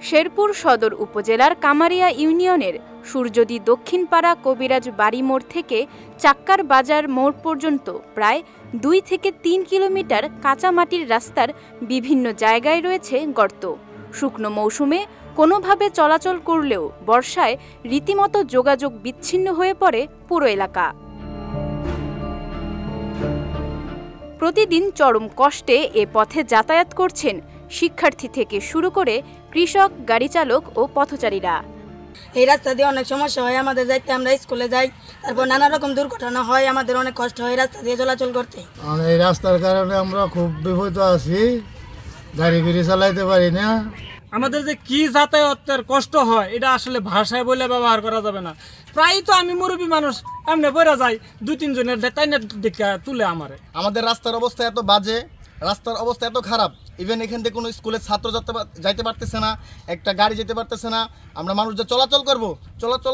শেরপুর সদর উপজেলার কামারিয়া ইউনিয়নের সূর্যদী দক্ষিণপাড়া কবিরাজ বাড়ি মোড় থেকে চাক্কার বাজার মোড় পর্যন্ত প্রায় 2 থেকে 3 কিলোমিটার কাঁচা মাটির রাস্তার বিভিন্ন জায়গায় রয়েছে গর্ত। শুকনো মৌসুমে কোনোভাবে চলাচল করলেও বর্ষায় রীতিমতো যোগাযোগ বিচ্ছিন্ন হয়ে পড়ে পুরো এলাকা। প্রতিদিন চরম কষ্টে এ পথে যাতায়াত করছেন শিক্ষার্থী থেকে শুরু করে কৃষক, গাড়ি চালক ও পথচারীরা। এই রাস্তা দিয়ে অনেক সমস্যা হয় আমাদের, যাইতে আমরা স্কুলে যাই, তারপর নানা রকম দুর্ঘটনা হয়, আমাদের অনেক কষ্ট হয় রাস্তা দিয়ে চলাচল করতে। এই রাস্তার কারণে আমরা খুব বিপদ আছি, গাড়ি চালাইতে পারি না। আমাদের যে কি যাতায়াতের কষ্ট হয় এটা আসলে ভাষায় বলে ব্যবহার করা যাবে না। প্রায় তো আমি মুরব্বী মানুষ, এমনি বইরা যাই, 2-3 জনের তাইনের দিকে তুলে আমাদের রাস্তার অবস্থা এত বাজে, রাস্তার অবস্থা এত খারাপ, ইভেন এখান থেকে কোনো স্কুলের ছাত্র যাইতে পারতেছে না, একটা গাড়ি যেতে পারতেছে না। আমরা মানুষ যে চলাচল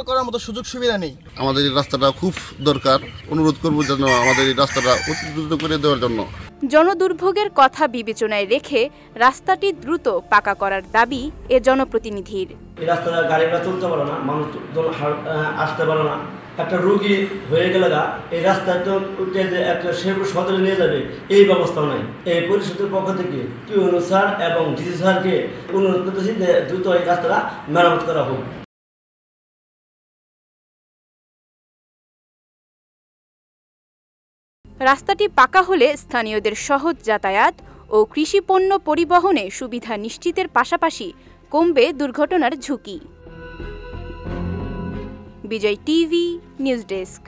করার মতো সুযোগ সুবিধা নেই। আমাদের এই রাস্তাটা খুব দরকার, অনুরোধ করব যেন আমাদের এই রাস্তাটা অতি দ্রুত করে দেওয়ার জন্য। জনদুর্ভোগের কথা বিবেচনায় রেখে রাস্তাটি দ্রুত পাকা করার দাবি এ জনপ্রতিনিধির। এই রাস্তাটা গাড়িটা চলতে পারে না, মানুষ আসতে পারে না। একটা রোগী হয়ে গেলে এই রাস্তায় তো উঠে যে একটা শেরপুর সদরে নিয়ে যাবে এই ব্যবস্থাও নাই। এই পরিষদের পক্ষ থেকে টিউনো স্যার এবং ডিসি স্যারকে অনুরোধ করতেছি যে দ্রুত এই রাস্তাটা মেরামত করা হোক। রাস্তাটি পাকা হলে স্থানীয়দের সহজ যাতায়াত ও কৃষিপণ্য পরিবহনে সুবিধা নিশ্চিতের পাশাপাশি কমবে দুর্ঘটনার ঝুঁকি। বিজয় টিভি নিউজ ডেস্ক।